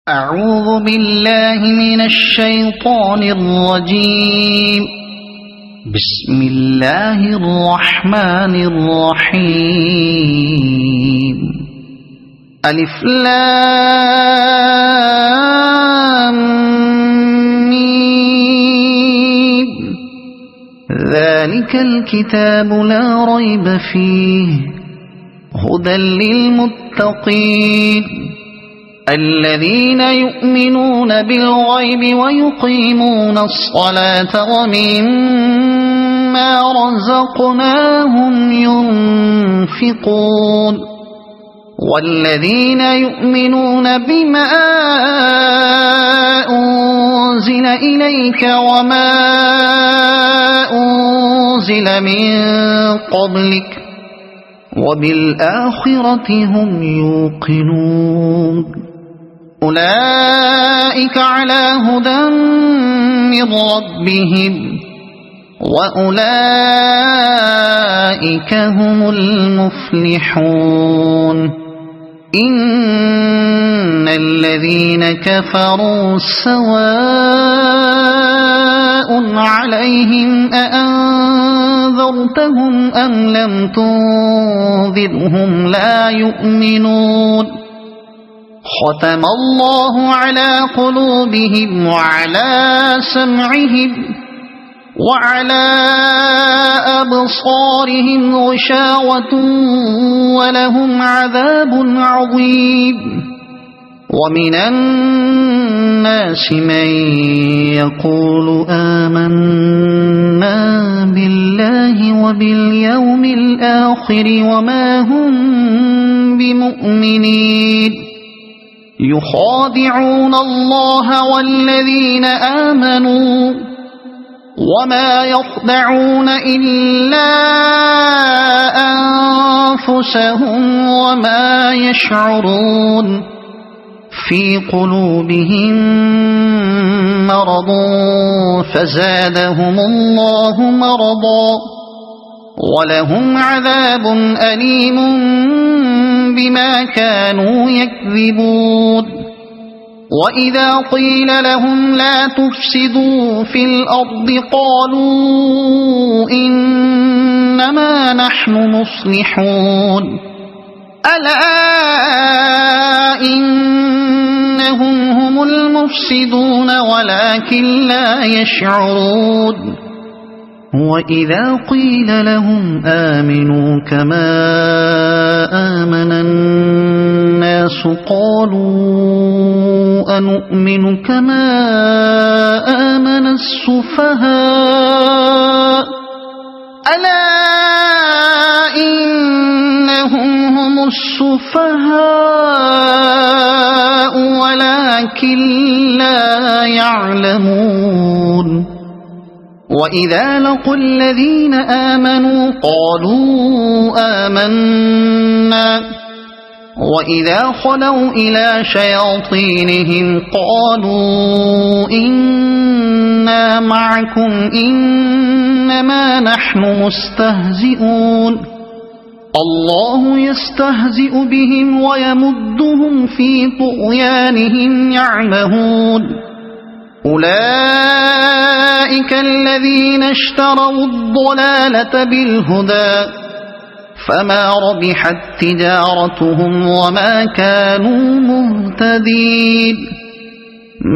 أعوذ بالله من الشيطان الرجيم. بسم الله الرحمن الرحيم. ألف لام ميم. ذلك الكتاب لا ريب فيه هدى للمتقين الذين يؤمنون بالغيب ويقيمون الصلاة ومما رزقناهم ينفقون والذين يؤمنون بما أنزل إليك وما أنزل من قبلك وبالآخرة هم يوقنون أولئك على هدى من ربهم وأولئك هم المفلحون. إن الذين كفروا سواء عليهم أأنذرتهم أم لم تنذرهم لا يؤمنون. ختم الله على قلوبهم وعلى سمعهم وعلى أبصارهم غشاوة ولهم عذاب عظيم. ومن الناس من يقول آمنا بالله وباليوم الآخر وما هم بمؤمنين يخادعون الله والذين آمنوا وما يخدعون إلا أنفسهم وما يشعرون. في قلوبهم مرض فزادهم الله مرضا ولهم عذاب أليم بما كانوا يكذبون. وإذا قيل لهم لا تفسدوا في الأرض قالوا إنما نحن مصلحون. ألا إنهم هم المفسدون ولكن لا يشعرون. وإذا قيل لهم آمنوا كما آمن الناس قالوا أنؤمن كما آمن السفهاء. ألا إنهم هم السفهاء ولكن لا يعلمون. وإذا لقوا الذين آمنوا قالوا آمنا وإذا خلوا إلى شياطينهم قالوا إنا معكم إنما نحن مستهزئون. الله يستهزئ بهم ويمدهم في طغيانهم يعمهون. أولئك الذين اشتروا الضلالة بالهدى فما ربحت تجارتهم وما كانوا مهتدين.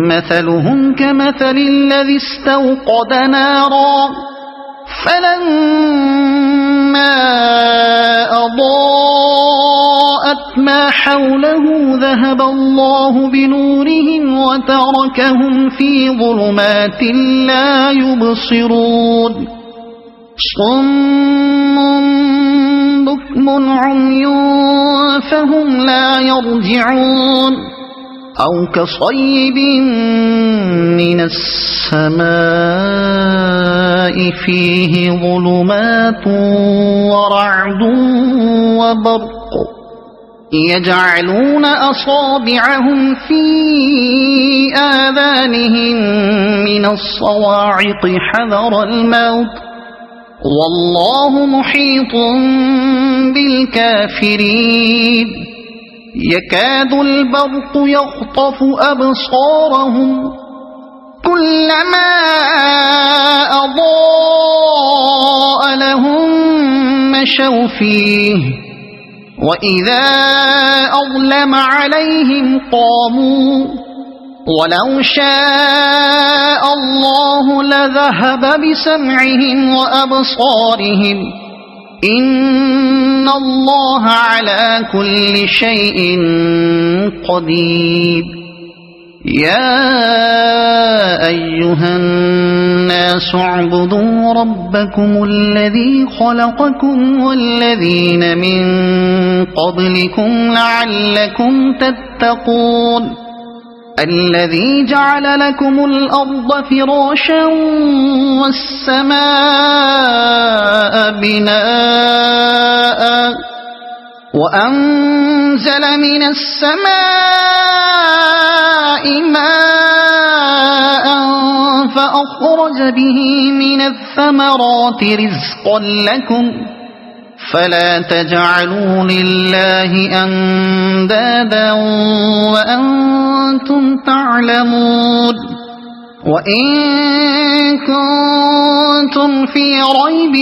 مثلهم كمثل الذي استوقد نارا فلما أضاءت ما حوله ذهب الله بنورهم وتركهم في ظلمات لا يبصرون. صم بكم عمي فهم لا يرجعون. أو كصيب من السماء فيه ظلمات ورعد وبرق يجعلون أصابعهم في آذانهم من الصواعق حذر الموت والله محيط بالكافرين. يكاد البرق يخطف أبصارهم كلما أضاء لهم مشوا فيه وإذا أظلم عليهم قاموا ولو شاء الله لذهب بسمعهم وأبصارهم إن الله على كل شيء قدير يا أيها الناس اعبدوا ربكم الذي خلقكم والذين من قبلكم لعلكم تتقون الذي جعل لكم الأرض فراشا والسماء بناء وأنزل من السماء ماء فأخرج به من الثمرات رزقا لكم فلا تجعلوا لله أندادا وأنتم تعلمون وإن كنتم في ريب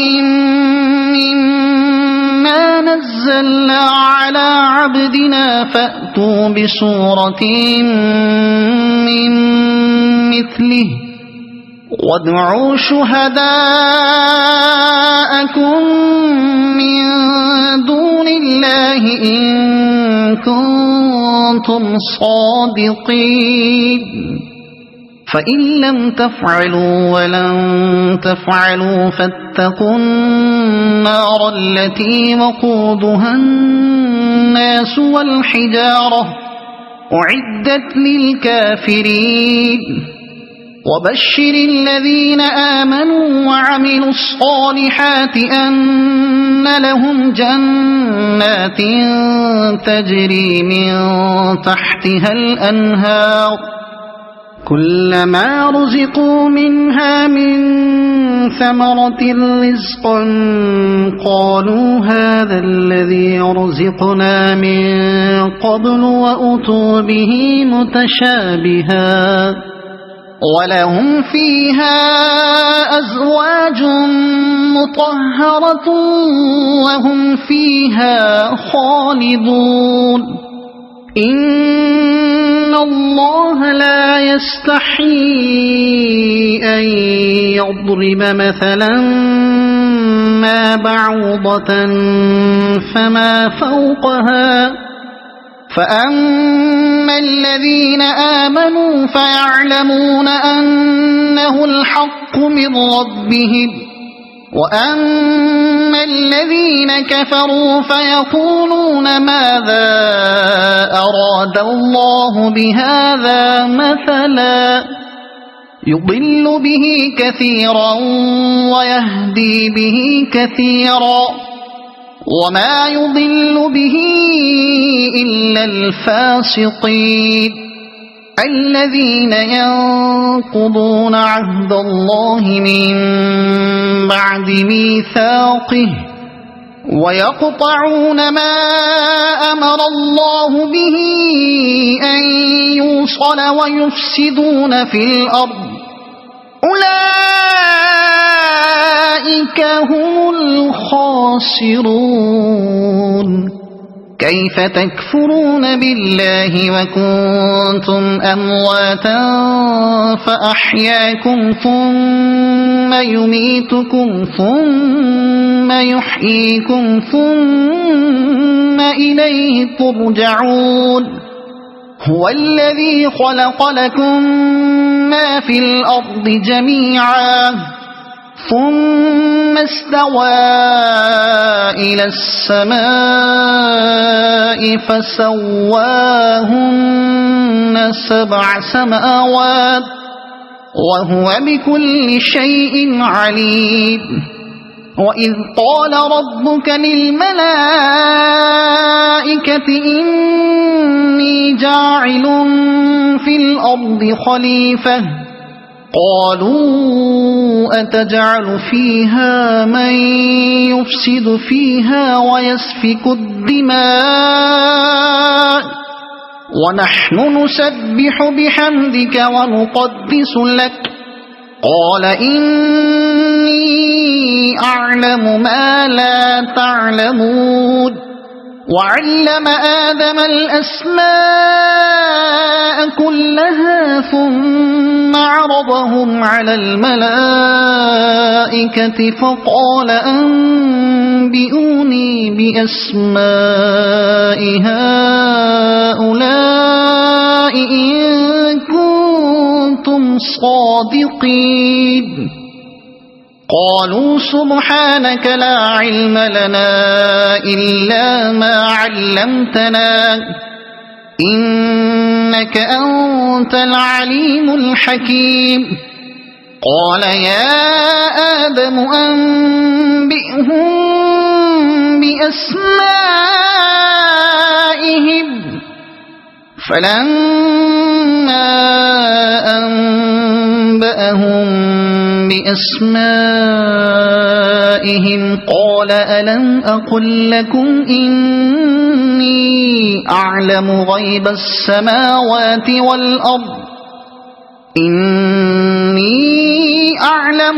مما نزلنا على عبدنا فأتوا بسورة من مثله وادعوا شهداءكم من دون الله إن كنتم صادقين فإن لم تفعلوا ولن تفعلوا فاتقوا النار التي وقودها الناس والحجارة أعدت للكافرين وبشر الذين آمنوا وعملوا الصالحات أن لهم جنات تجري من تحتها الأنهار كلما رزقوا منها من ثمرة رزقا قالوا هذا الذي رزقنا من قبل وأتوا به متشابها ولهم فيها أزواج مطهرة وهم فيها خالدون إن الله لا يستحيي أن يضرب مثلا ما بعوضة فما فوقها فأما الذين آمنوا فيعلمون أنه الحق من ربهم وأما الذين كفروا فيقولون ماذا أراد الله بهذا مثلا يضل به كثيرا ويهدي به كثيرا وما يضل به إلا الفاسقين الذين ينقضون عهد الله من بعد ميثاقه ويقطعون ما أمر الله به أن يوصل ويفسدون في الأرض أولئك هم الخاسرون كيف تكفرون بالله وكنتم أمواتا فأحياكم ثم يميتكم ثم يحييكم ثم إليه ترجعون هو الذي خلق لكم ما في الأرض جميعا ثم استوى إلى السماء فسواهن 7 سماوات وهو بكل شيء عليم وإذ قال ربك للملائكة إني جاعل في الأرض خليفة قالوا أتجعل فيها من يفسد فيها ويسفك الدماء ونحن نسبح بحمدك ونقدس لك قال إني أعلم ما لا تعلمون وعلم آدم الأسماء كلها ثم عرضهم على الملائكة فقال أنبئوني بأسماء هؤلاء إن كنتم صادقين قالوا سبحانك لا علم لنا إلا ما علمتنا إنك أنت العليم الحكيم قال يا آدم أنبئهم بأسمائهم فلما أنبأهم بأسمائهم قال ألم أقل لكم إني أعلم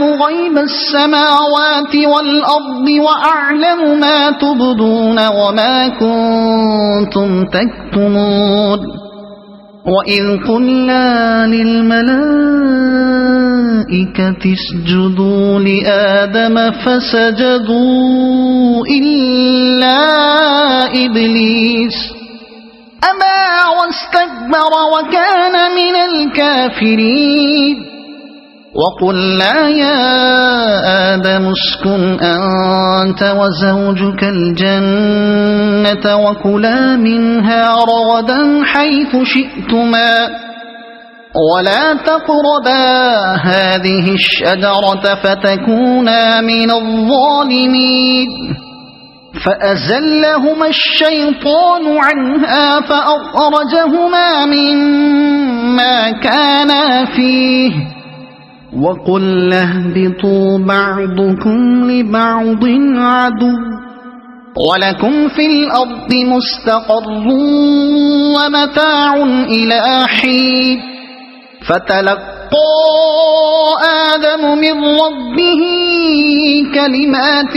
غيب السماوات والأرض وأعلم ما تبدون وما كنتم تكتمون وإذ قلنا للملائكة اسجدوا لآدم فسجدوا إلا إبليس أبى واستكبر وكان من الكافرين وقلنا يا آدم اسكن أنت وزوجك الجنة وكلا منها رغدا حيث شئتما ولا تقربا هذه الشجرة فتكونا من الظالمين فأزلهما الشيطان عنها فأخرجهما مما كانا فيه وقلنا اهبطوا بعضكم لبعض عدو ولكم في الأرض مستقر ومتاع إلى حين فتلقى آدم من ربه كلمات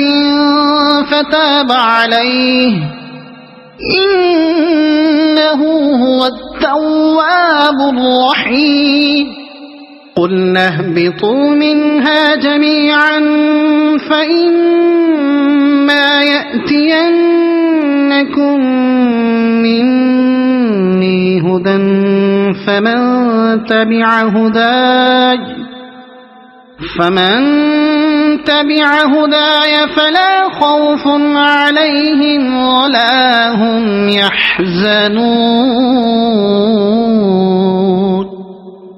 فتاب عليه إنه هو التواب الرحيم قلنا اهبطوا منها جميعا فإما يأتينكم مني هدى فمن تبع هداي فلا خوف عليهم ولا هم يحزنون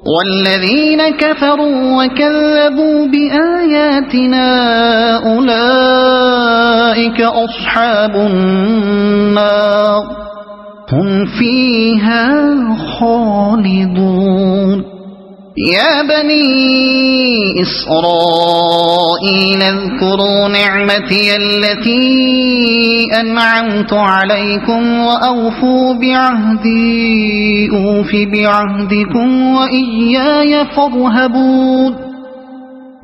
والذين كفروا وكذبوا بآياتنا أولئك أصحاب النار هم فيها خالدون يا بني إسرائيل اذكروا نعمتي التي أنعمت عليكم وأوفوا بعهدي أوف بعهدكم وإياي فارهبون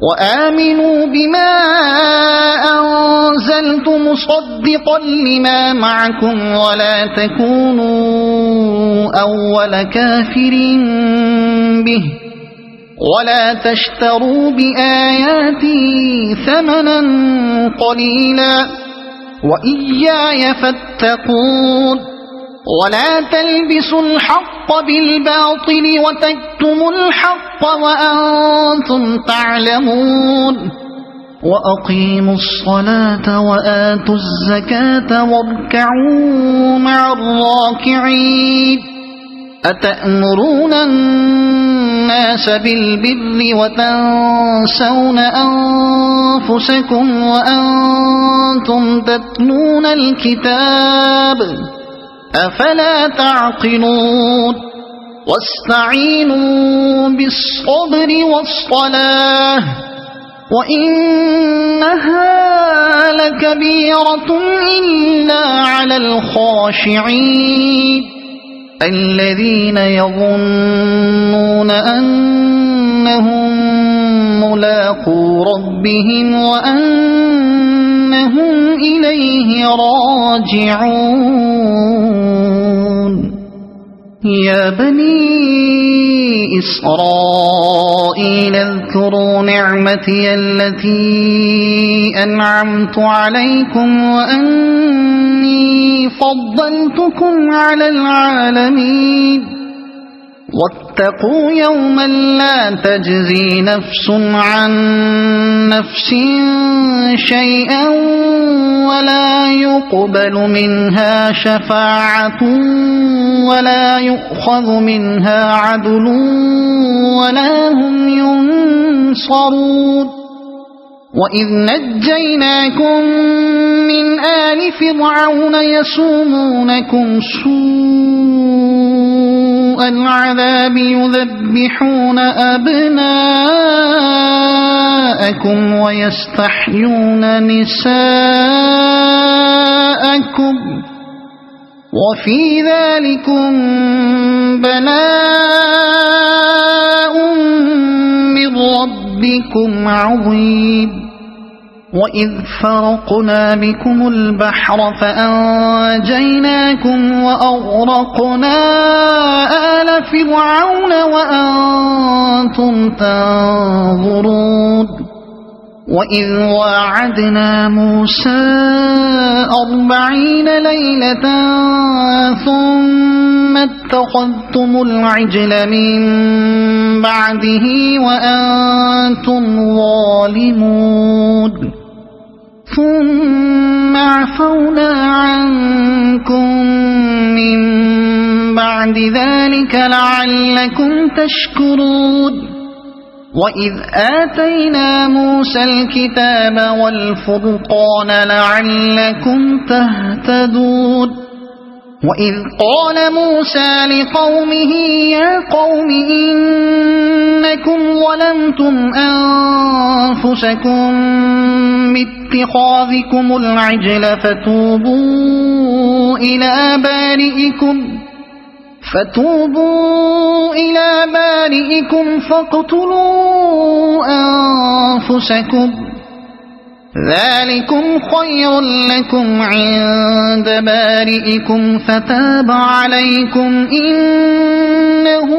وآمنوا بما أنزلت مصدقا لما معكم ولا تكونوا أول كافر به ولا تشتروا بآياتي ثمنا قليلا وإياي فاتقون ولا تلبسوا الحق بالباطل وتكتموا الحق وأنتم تعلمون وأقيموا الصلاة وآتوا الزكاة واركعوا مع الراكعين أتأمرون الناس بالبر وتنسون أنفسكم وأنتم تتلون الكتاب أفلا تعقلون واستعينوا بالصبر والصلاة وإنها لكبيرة إلا على الخاشعين الذين يظنون أنهم ملاقو ربهم وأنهم إليه راجعون يا بني إسرائيل اذكروا نعمتي التي أنعمت عليكم وأني فضلتكم على العالمين واتقوا يوما لا تجزي نفس عن نفس شيئا ولا يقبل منها شفاعة ولا يؤخذ منها عدل ولا هم ينصرون وإذ نجيناكم من آل فرعون يسومونكم سوء العذاب يذبحون أبناءكم ويستحيون نساءكم وفي ذلكم بلاء من ربكم عظيم وإذ فرقنا بكم البحر فأنجيناكم وأغرقنا آل فرعون وأنتم تنظرون وإذ واعدنا موسى 40 ليلة ثم اتخذتم العجل من بعده وأنتم ظالمون ثم عفونا عنكم من بعد ذلك لعلكم تشكرون وإذ آتينا موسى الكتاب والفرقان لعلكم تهتدون وإذ قال موسى لقومه يا قوم إنكم ظلمتم أنفسكم باتخاذكم العجل فتوبوا إلى بارئكم فاقتلوا أنفسكم ذلكم خير لكم عند بارئكم فتاب عليكم إنه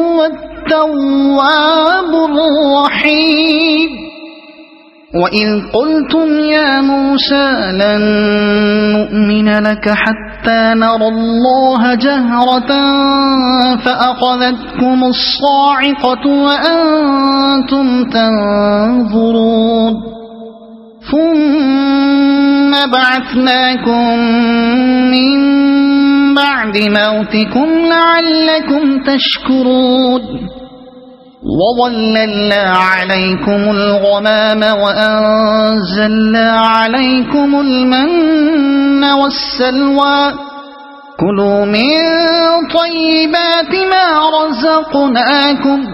هو التواب الرحيم وإذ قلتم يا موسى لن نؤمن لك حتى نرى الله جهرة فأخذتكم الصاعقة وأنتم تنظرون ثم بعثناكم من بعد موتكم لعلكم تشكرون وظللنا عليكم الغمام وأنزلنا عليكم المن والسلوى كلوا من طيبات ما رزقناكم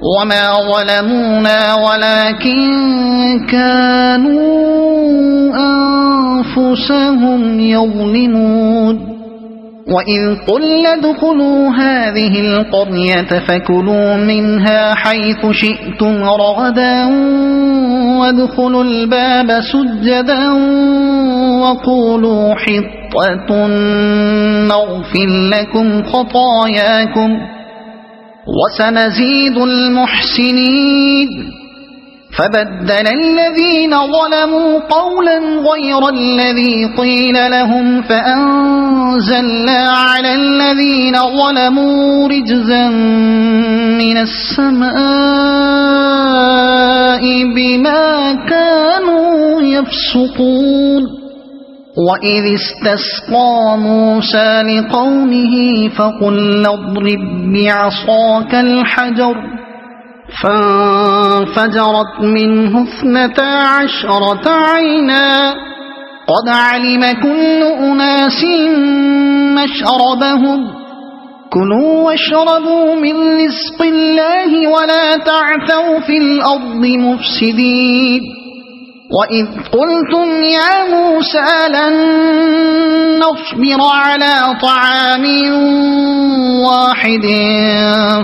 وما ظلمونا ولكن كانوا أنفسهم يظلمون وإذ قلنا ادخلوا هذه القرية فكلوا منها حيث شئتم رغدا وادخلوا الباب سجدا وقولوا حطة نغفر لكم خطاياكم وسنزيد المحسنين فبدل الذين ظلموا قولا غير الذي قيل لهم فأنزلنا على الذين ظلموا رجزا من السماء بما كانوا يفسقون وإذ استسقى موسى لقومه فقلنا اضرب بعصاك الحجر فانفجرت منه 12 عينا قد علم كل أناس مشربهم كلوا واشربوا من رزق الله ولا تعثوا في الأرض مفسدين وإذ قلتم يا موسى لن نصبر على طعام واحد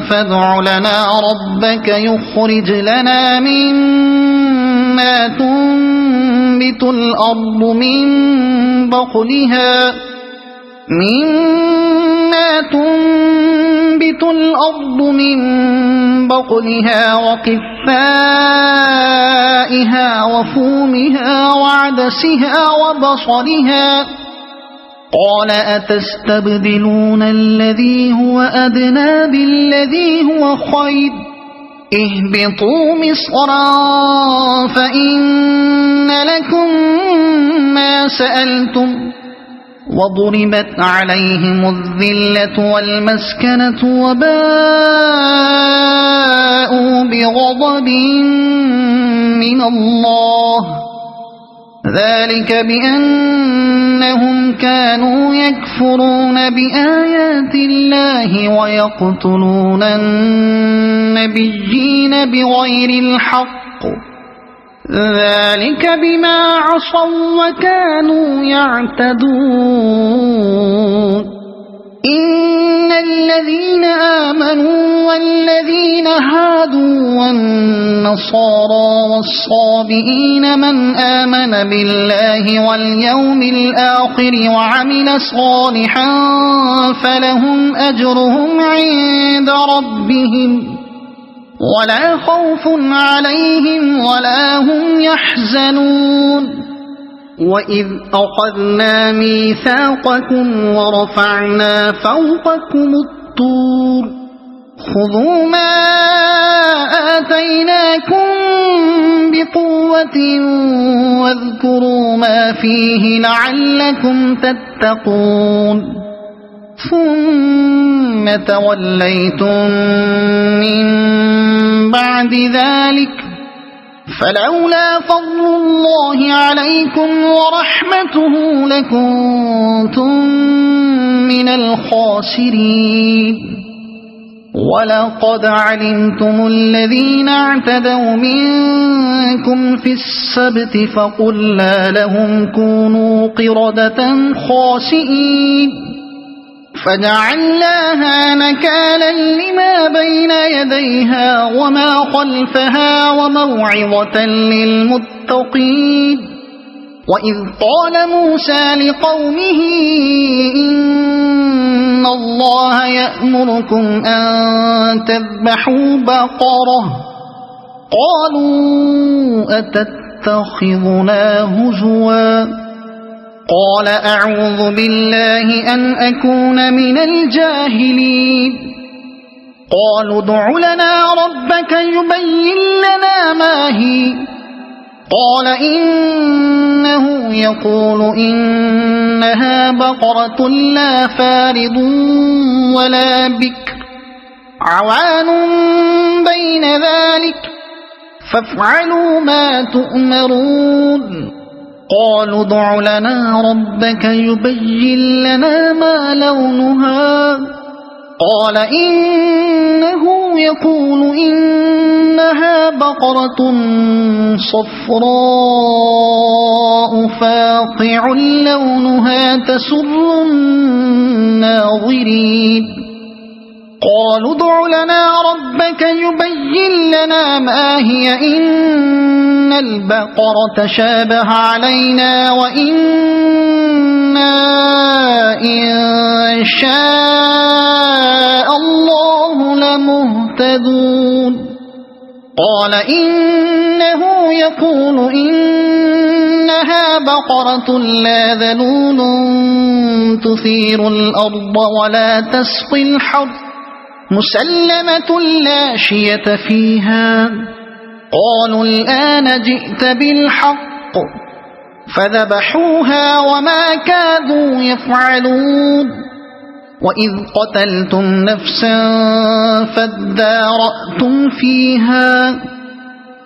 فادع لنا ربك يخرج لنا مما تنبت الأرض من بقلها وقثائها وفومها وعدسها وبصلها قال أتستبدلون الذي هو أدنى بالذي هو خير اهبطوا مصرا فإن لكم ما سألتم وضربت عليهم الذلة والمسكنة وباءوا بغضب من الله ذلك بأنهم كانوا يكفرون بآيات الله ويقتلون النبيين بغير الحق ذلك بما عصوا وكانوا يعتدون إن الذين آمنوا والذين هادوا والنصارى والصابئين من آمن بالله واليوم الآخر وعمل صالحا فلهم أجرهم عند ربهم ولا خوف عليهم ولا هم يحزنون وإذ أخذنا ميثاقكم ورفعنا فوقكم الطور خذوا ما آتيناكم بقوة واذكروا ما فيه لعلكم تتقون ثم توليتم من بعد ذلك فلولا فضل الله عليكم ورحمته لكنتم من الخاسرين ولقد علمتم الذين اعتدوا منكم في السبت فقلنا لهم كونوا قردة خاسئين فجعلناها نكالا لما بين يديها وما خلفها وموعظة للمتقين وإذ قال موسى لقومه إن الله يأمركم أن تذبحوا بقرة قالوا أتتخذنا هزوا قال أعوذ بالله أن أكون من الجاهلين قالوا ادع لنا ربك يبين لنا ما هي قال إنه يقول إنها بقرة لا فارض ولا بكر عوان بين ذلك فافعلوا ما تؤمرون قالوا ادع لنا ربك يبين لنا ما لونها قال إنه يقول إنها بقرة صفراء فاقع لونها تسر الناظرين قالوا ادع لنا ربك يبين لنا ما هي إن البقرة شابه علينا وإنا إن شاء الله لمهتدون قال إنه يقول إنها بقرة لا ذلول تثير الأرض ولا تسقي الحرث مسلمة لا شية فيها قالوا الآن جئت بالحق فذبحوها وما كادوا يفعلون وإذ قتلتم نفسا فادارأتم فيها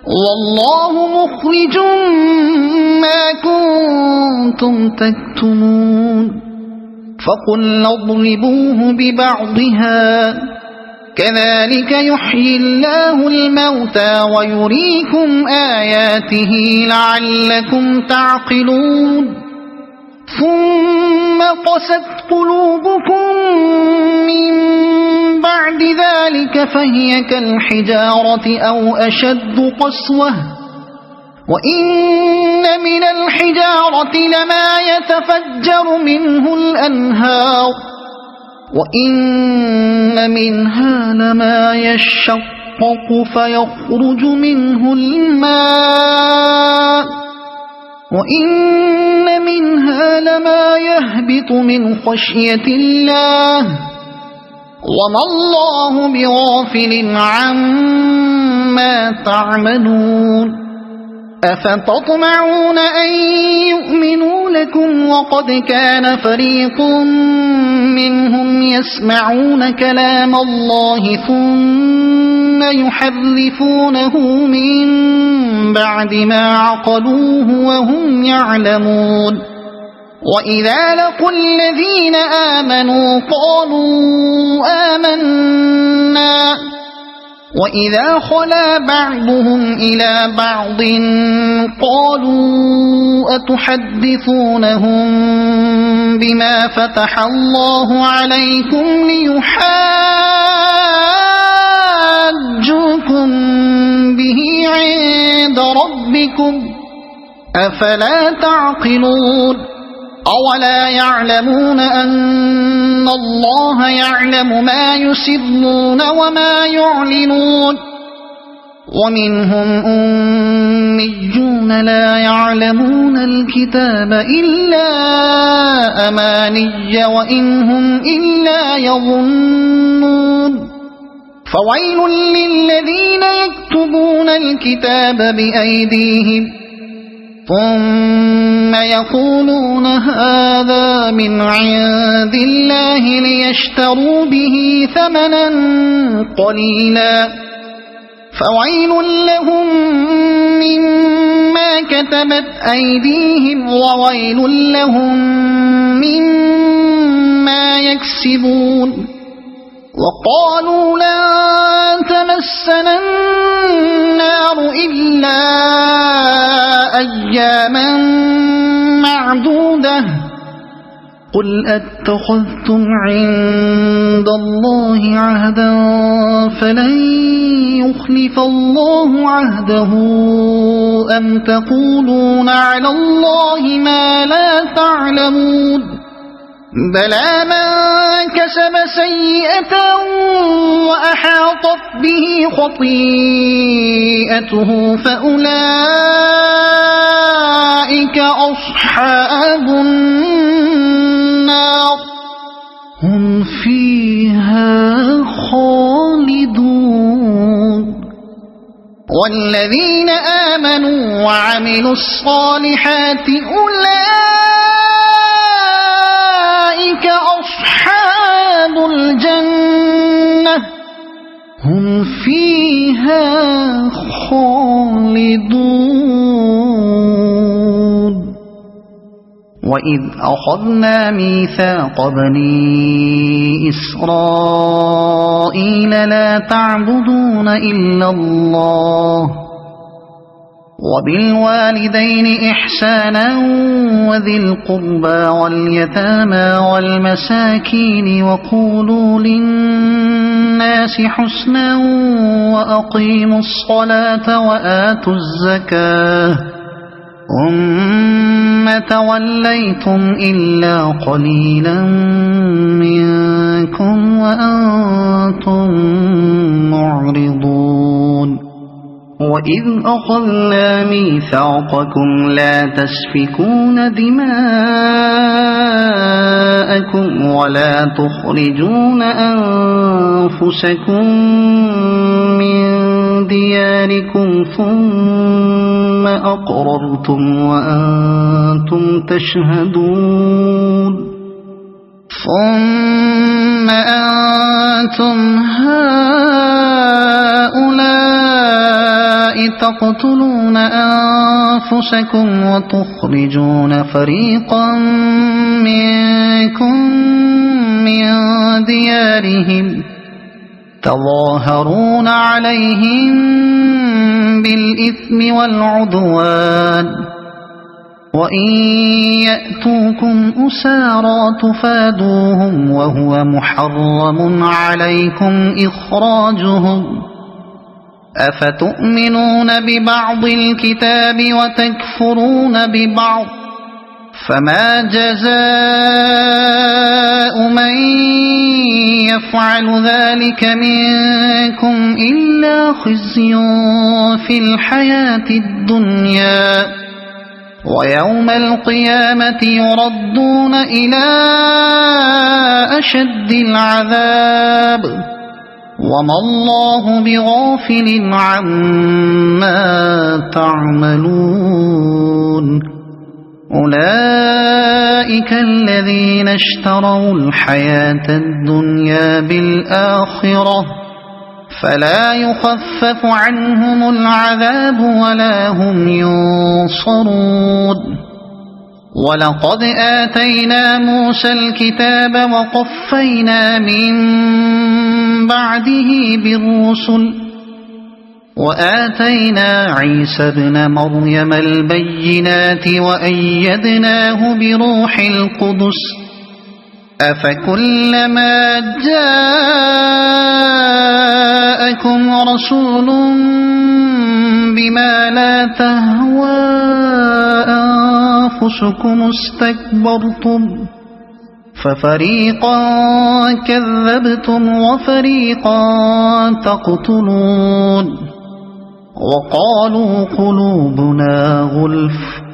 والله مخرج ما كنتم تكتمون فقلنا اضربوه ببعضها كذلك يحيي الله الموتى ويريكم آياته لعلكم تعقلون ثم قست قلوبكم من بعد ذلك فهي كالحجارة أو أشد قسوة وإن من الحجارة لما يتفجر منه الأنهار وإن منها لما يشقق فيخرج منه الماء وإن منها لما يهبط من خشية الله وما الله بغافل عما تعملون أفتطمعون أن يؤمنوا لكم وقد كان فريق منهم يسمعون كلام الله ثم يحرفونه من بعد ما عقلوه وهم يعلمون وإذا لقوا الذين آمنوا قالوا آمنا وإذا خلا بعضهم إلى بعض قالوا أتحدثونهم بما فتح الله عليكم ليحاجوكم به عند ربكم أفلا تعقلون أولا يعلمون أن الله يعلم ما يسرون وما يعلنون ومنهم أميون لا يعلمون الكتاب إلا أماني وإن هم إلا يظنون فويل للذين يكتبون الكتاب بأيديهم ثم يقولون هذا من عند الله ليشتروا به ثمنا قليلا فويل لهم مما كتبت أيديهم وويل لهم مما يكسبون وقالوا لن تمسنا النار إلا أياما معدودة قل أتخذتم عند الله عهدا فلن يخلف الله عهده أم تقولون على الله ما لا تعلمون بلى من كسب سيئة وأحاطت به خطيئته فأولئك أصحاب النار هم فيها خالدون والذين آمنوا وعملوا الصالحات أولئك أصحاب الجنة هم فيها خالدون وإذ أخذنا ميثاق بني إسرائيل لا تعبدون إلا الله وبالوالدين إحسانا وذي القربى واليتامى والمساكين وقولوا للناس حسنا وأقيموا الصلاة وآتوا الزكاة ثم توليتم إلا قليلا منكم وأنتم معرضون وإذ أخذنا ميثاقكم لا تسفكون دماءكم ولا تخرجون أنفسكم من دياركم ثم أقررتم وأنتم تشهدون ثم أنتم هؤلاء تقتلون أنفسكم وتخرجون فريقا منكم من ديارهم تظاهرون عليهم بالإثم والعدوان وإن يأتوكم أسارى تفادوهم وهو محرم عليكم إخراجهم أفتؤمنون ببعض الكتاب وتكفرون ببعض فما جزاء من يفعل ذلك منكم إلا خزي في الحياة الدنيا ويوم القيامة يردون إلى أشد العذاب وما الله بغافل عما تعملون أولئك الذين اشتروا الحياة الدنيا بالآخرة فلا يخفف عنهم العذاب ولا هم ينصرون ولقد آتينا موسى الكتاب وقفينا من بعده بالرسل وآتينا عيسى ابن مريم البينات وأيدناه بروح القدس أفكلما جاءكم رسول بما لا تهوى أنفسكم استكبرتم ففريقا كذبتم وفريقا تقتلون وقالوا قلوبنا غلف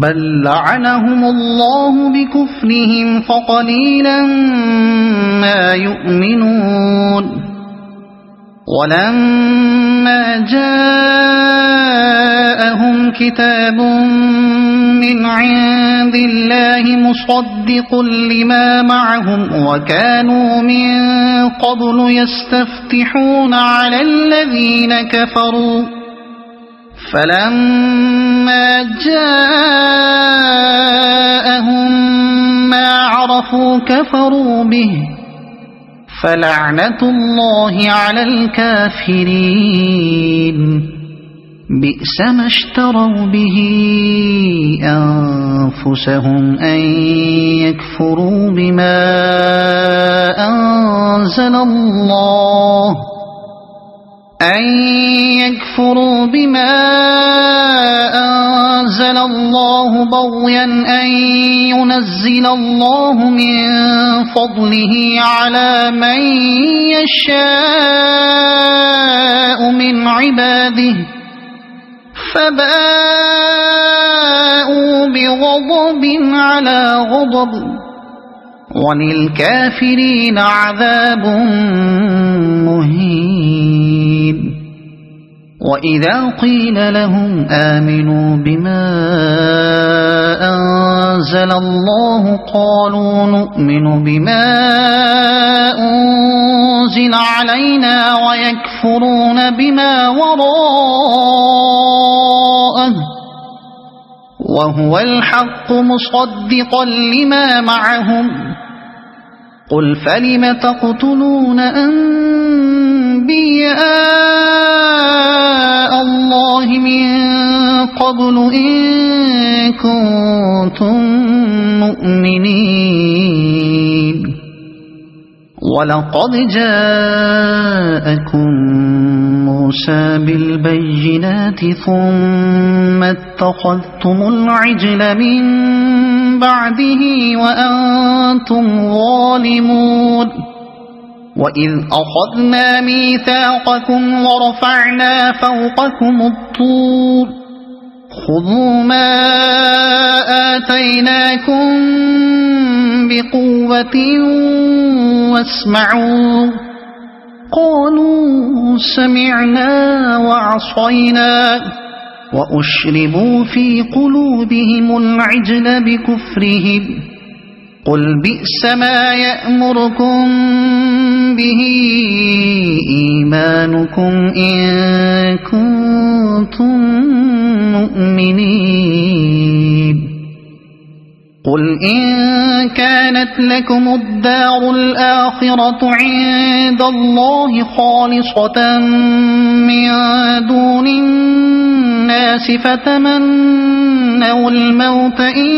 بل لعنهم الله بكفرهم فقليلا ما يؤمنون ولما جاءهم كتاب من عند الله مصدق لما معهم وكانوا من قبل يستفتحون على الذين كفروا فلما جاءهم ما عرفوا كفروا به فلعنة الله على الكافرين بئس ما اشتروا به أنفسهم أن يكفروا بما أنزل الله بغيا أن ينزل الله من فضله على من يشاء من عباده فباءوا بغضب على غضب وللكافرين عذاب مهين وإذا قيل لهم آمنوا بما أنزل الله قالوا نؤمن بما أنزل علينا ويكفرون بما وراءه وهو الحق مصدقا لما معهم قل فلم تقتلون أنبياء الله من قبل إن كنتم مؤمنين ولقد جاءكم موسى بالبينات ثم اتخذتم العجل من بعده وأنتم ظالمون وإذ أخذنا ميثاقكم ورفعنا فوقكم الطور خذوا ما آتيناكم بقوة واسمعوا قالوا سمعنا وعصينا وأشربوا في قلوبهم العجل بكفرهم قل بئس ما يأمركم به إيمانكم إن كنتم كنتم مؤمنين قل إن كانت لكم الدار الآخرة عند الله خالصة من دون الناس فتمنوا الموت إن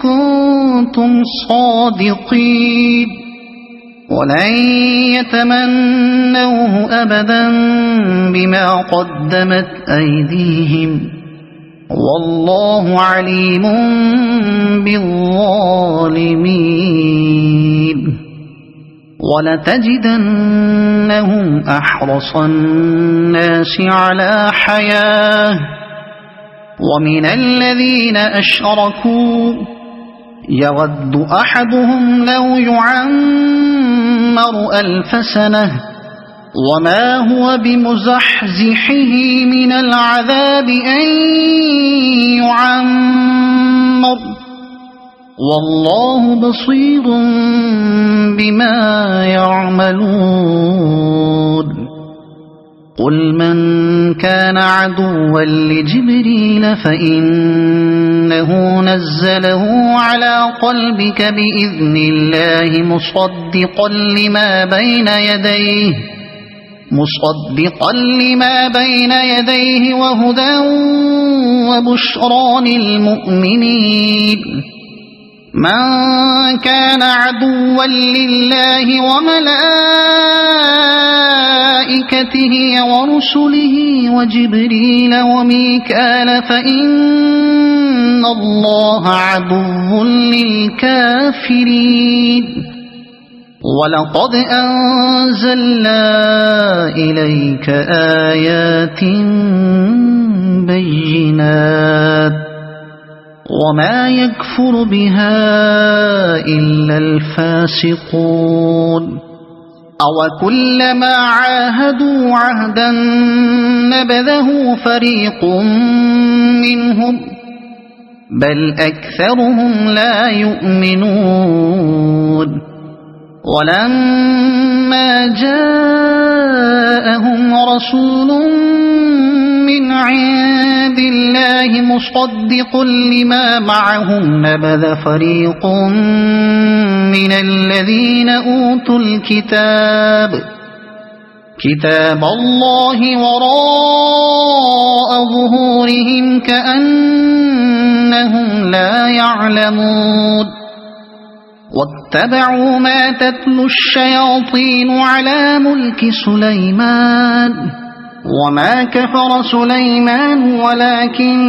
كنتم صادقين ولن يتمنوه أبدا بما قدمت أيديهم والله عليم بالظالمين ولتجدنهم أحرص الناس على حياة ومن الذين أشركوا يود أحدهم لو يعمر 1000 سنة وما هو بمزحزحه من العذاب أن يعمر والله بصير بما يعملون قل من كان عدوا لجبريل فإنه نزله على قلبك بإذن الله مصدقا لما بين يديه وهدى وبشرى للمؤمنين من كان عدوا لله وملائكته ورسله وجبريل وميكال فإن الله عدو للكافرين ولقد أنزلنا إليك آيات بينات وما يكفر بها إلا الفاسقون أوكلما عاهدوا عهدا نبذه فريق منهم بل أكثرهم لا يؤمنون ولما جاءهم رسول من عند الله مصدق لما معهم نبذ فريق من الذين أوتوا كتاب الله وراء ظهورهم كأنهم لا يعلمون واتبعوا ما تتلو الشياطين على ملك سليمان وما كفر سليمان ولكن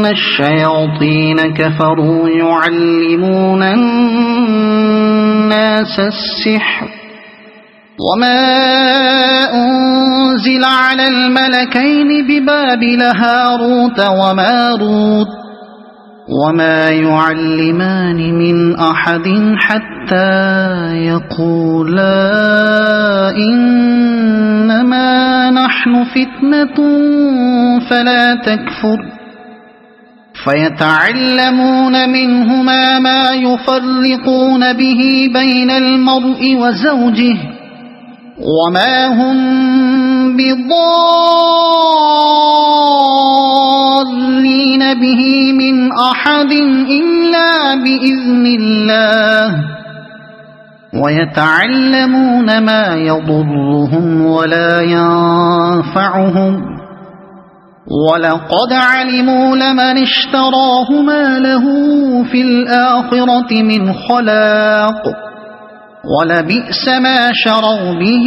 الشياطين كفروا يعلمون الناس السحر وما أنزل على الملكين ببابل هاروت وماروت وما يعلمان من أحد حتى يقولا إنما نحن فتنة فلا تكفر فيتعلمون منهما ما يفرقون به بين المرء وزوجه وما هم بضارين به من أحد إلا بإذن الله ويتعلمون ما يضرهم ولا ينفعهم ولقد علموا لمن اشتراه ما له في الآخرة من خلاق ولبئس ما شروا به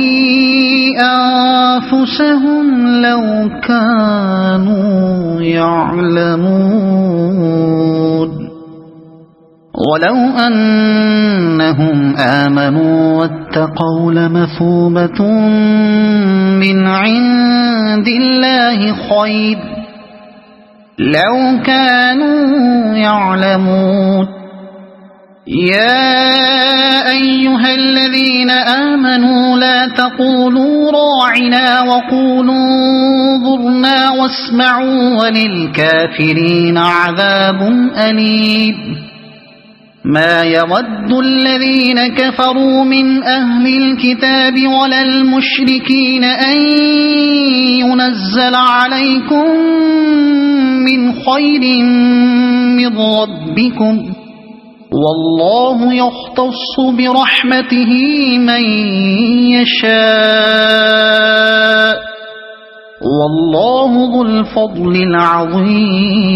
أنفسهم لو كانوا يعلمون ولو أنهم آمنوا واتقوا لمثوبة من عند الله خير لو كانوا يعلمون يا أيها الذين آمنوا لا تقولوا راعنا وقولوا انظرنا واسمعوا وللكافرين عذاب أليم ما يود الذين كفروا من أهل الكتاب ولا المشركين أن ينزل عليكم من خير من ربكم والله يختص برحمته من يشاء والله ذو الفضل العظيم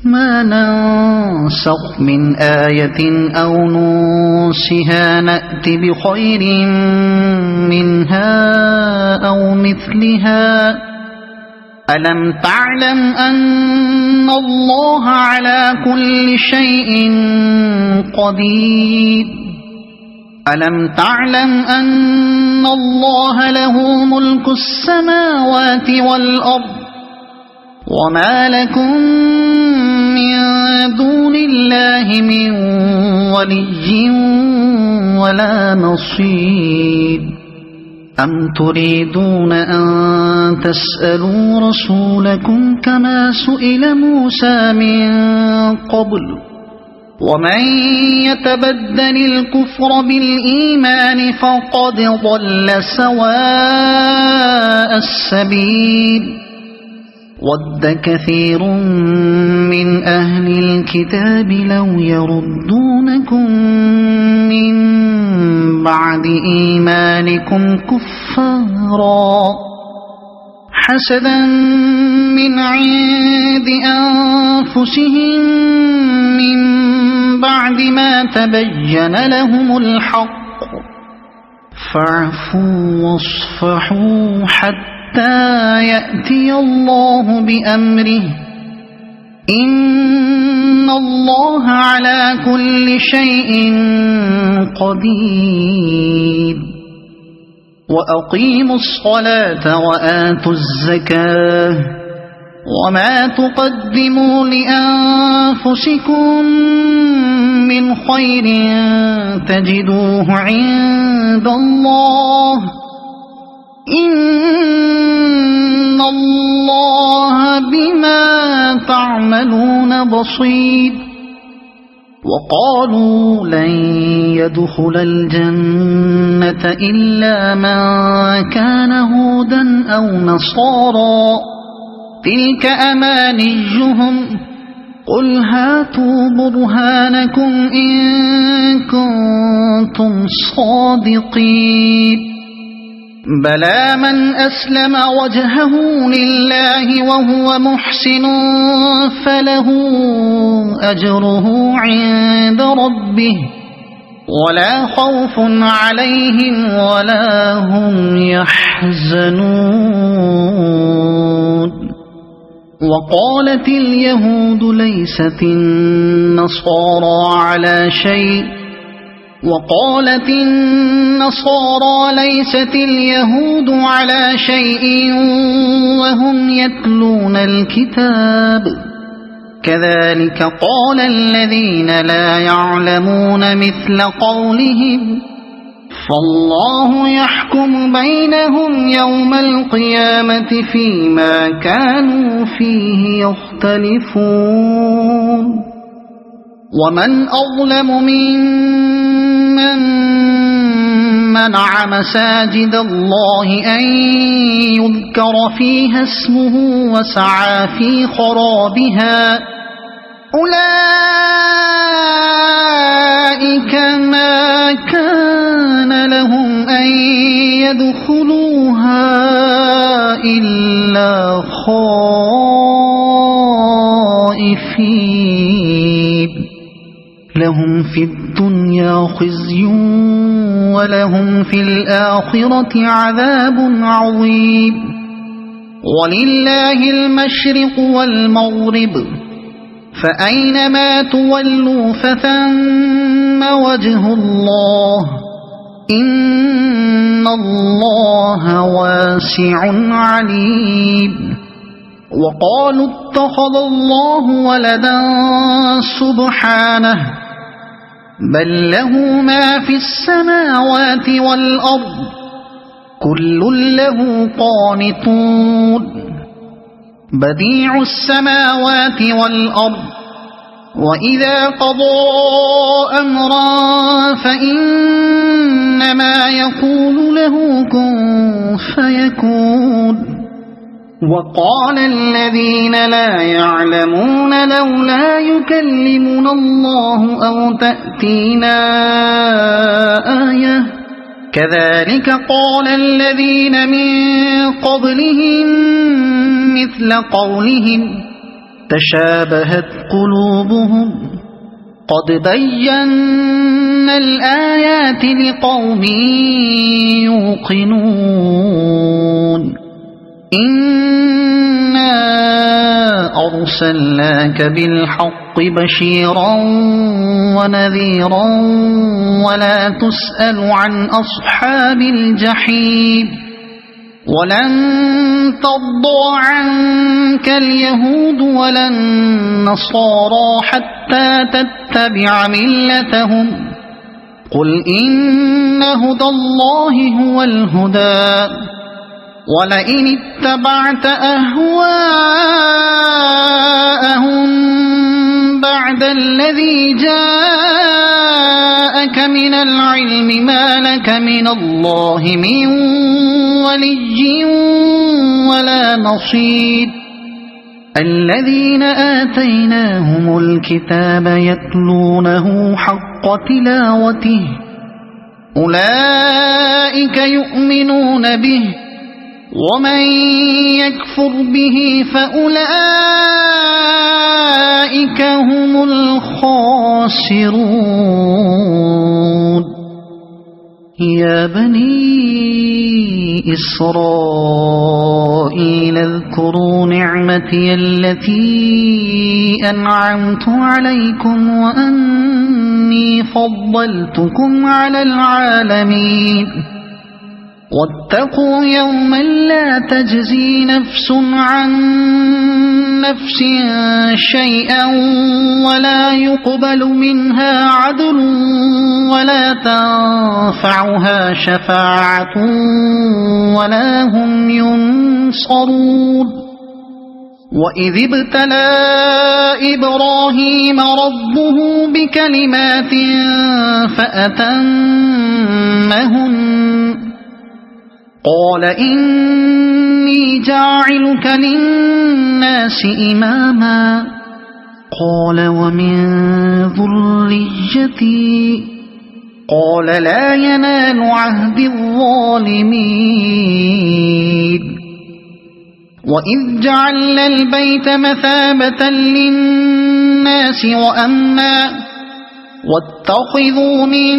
ما ننسخ من آية أو ننسها نأت بخير منها أو مثلها ألم تعلم أن الله على كل شيء قدير ألم تعلم أن الله له ملك السماوات والأرض وما لكم من دون الله من ولي ولا نصير أم تريدون أن تسألوا رسولكم كما سئل موسى من قبل ومن يتبدل الكفر بالإيمان فقد ضل سواء السبيل ود كثير من أهل الكتاب لو يردونكم من بعد إيمانكم كفارا حسدا من عند أنفسهم من بعد ما تبين لهم الحق فاعفوا واصفحوا حتى يأتي الله بأمره إن الله على كل شيء قدير وأقيموا الصلاة وآتوا الزكاة وما تقدموا لأنفسكم من خير تجدوه عند الله إن الله بما تعملون بصير وقالوا لن يدخل الجنة إلا من كان هودا أو نصارى تلك أمانيهم قل هاتوا برهانكم إن كنتم صادقين بلى من أسلم وجهه لله وهو محسن فله أجره عند ربه ولا خوف عليهم ولا هم يحزنون وقالت اليهود ليست النصارى على شيء وقالت النصارى ليست اليهود على شيء وهم يتلون الكتاب كذلك قال الذين لا يعلمون مثل قولهم فالله يحكم بينهم يوم القيامة فيما كانوا فيه يختلفون ومن أظلم ممن منع مساجد الله أن يذكر فيها اسمه وسعى في خرابها أولئك ما كان لهم أن يدخلوها إلا خائفين لهم في الدنيا خزي ولهم في الآخرة عذاب عظيم ولله المشرق والمغرب فأينما تولوا فثم وجه الله إن الله واسع عليم وقالوا اتخذ الله ولدا سبحانه بل له ما في السماوات والأرض كل له قانتون بديع السماوات والأرض وإذا قضى أمرا فإنما يقول له كن فيكون. وقال الذين لا يعلمون لولا يكلمنا الله أو تأتينا آية كذلك قال الذين من قبلهم مثل قولهم تشابهت قلوبهم قد بينا الآيات لقوم يوقنون. إنا أرسلناك بالحق بشيرا ونذيرا ولا تسأل عن أصحاب الجحيم. ولن ترضى عنك اليهود ولا النصارى حتى تتبع ملتهم قل إن هدى الله هو الهدى ولئن اتبعت أهواءهم بعد الذي جاءك من العلم ما لك من الله من ولي ولا نصير. الذين آتيناهم الكتاب يتلونه حق تلاوته أولئك يؤمنون به ومن يكفر به فأولئك هم الخاسرون. يا بني إسرائيل اذكروا نعمتي التي أنعمت عليكم وأني فضلتكم على العالمين. واتقوا يوما لا تجزي نفس عن نفس شيئا ولا يقبل منها عدل ولا تنفعها شفاعة ولا هم ينصرون. وإذ ابتلى إبراهيم ربه بكلمات فأتمهن قال إني جاعلك للناس إماما قال ومن ذريتي قال لا ينال عهد الظالمين. وإذ جعلنا البيت مثابة للناس وأمنا واتخذوا من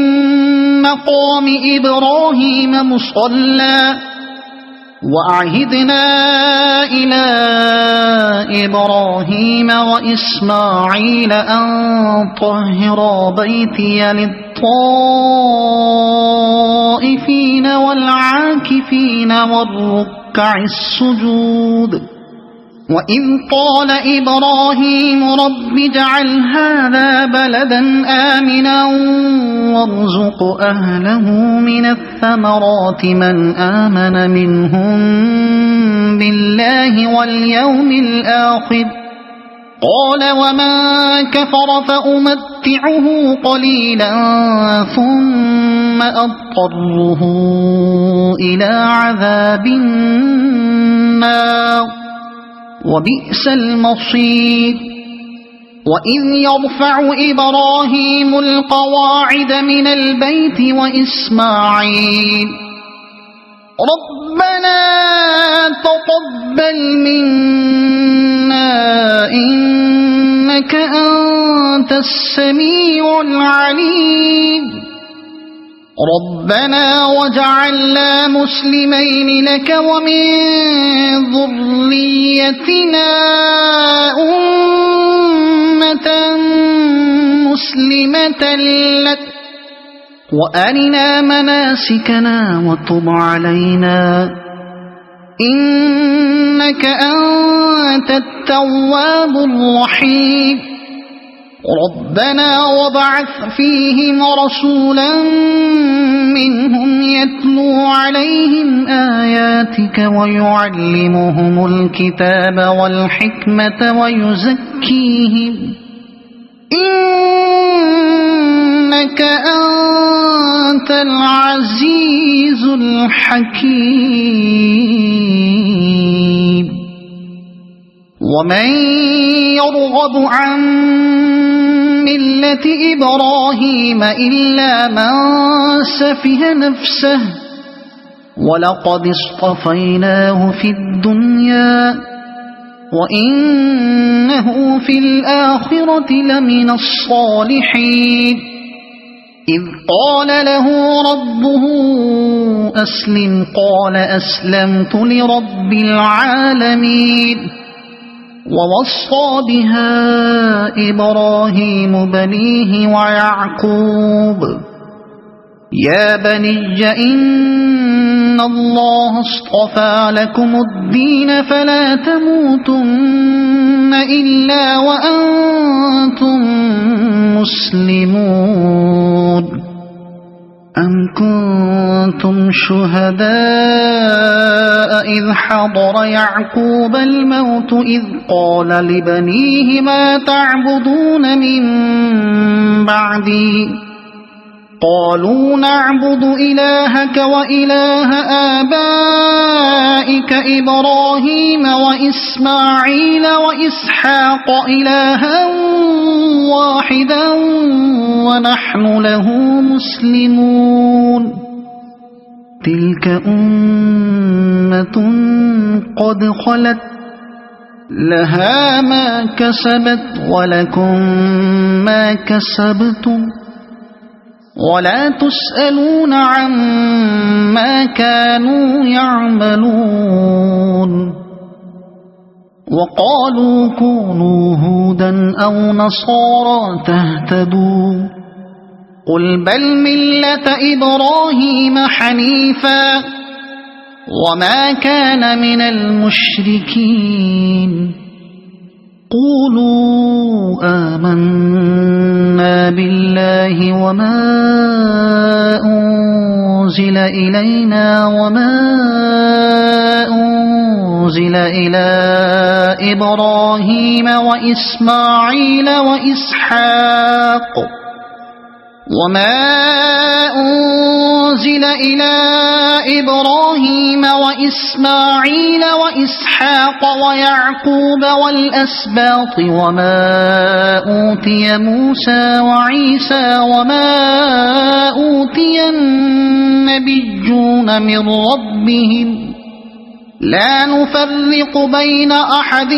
مقام إبراهيم مصلى وأعهدنا إلى إبراهيم وإسماعيل أن طهرا بيتي للطائفين والعاكفين والركع السجود. وإذ قال إبراهيم رب اجعل هذا بلدا آمنا وارزق أهله من الثمرات من آمن منهم بالله واليوم الآخر قال ومن كفر فأمتعه قليلا ثم أضطره إلى عذاب النار وبئس المصير. وإذ يرفع إبراهيم القواعد من البيت وإسماعيل ربنا تقبل منا إنك أنت السميع العليم ربنا وجعلنا مسلمين لك ومن ذريتنا أمة مسلمة لك وأرنا مناسكنا وتب علينا إنك أنت التواب الرحيم ربنا وابعث فيهم رسولا منهم يتلو عليهم آياتك ويعلمهم الكتاب والحكمة إنك أنت العزيز الحكيم ومن يرغب عن ملة إبراهيم إلا من سفه نفسه ولقد اصطفيناه في الدنيا وإنه في الآخرة لمن الصالحين إذ قال له ربه أسلم قال أسلمت لرب العالمين ووصى بها إبراهيم بنيه ويعقوب يا بني إن الله اصطفى لكم الدين فلا تموتن إلا وأنتم مسلمون أم كنتم شهداء إذ حضر يعقوب الموت إذ قال لبنيه ما تعبدون من بعدي قالوا نعبد إلهك وإله آبائك إبراهيم وإسماعيل وإسحاق إلها واحدا ونحن له مسلمون تلك أمة قد خلت لها ما كسبت ولكم ما كسبتم ولا تسألون عما كانوا يعملون وقالوا كونوا هودا أو نصارى تهتدوا قل بل ملة إبراهيم حنيفا وما كان من المشركين قولوا آمنا بالله وما أنزل إلينا وما أنزل إلى إبراهيم وإسماعيل وإسحاق وما أنزل إلى إبراهيم وإسماعيل وإسحاق ويعقوب والأسباط وما أوتي موسى وعيسى وما أوتي النبيون من ربهم لا نفرق بين أحد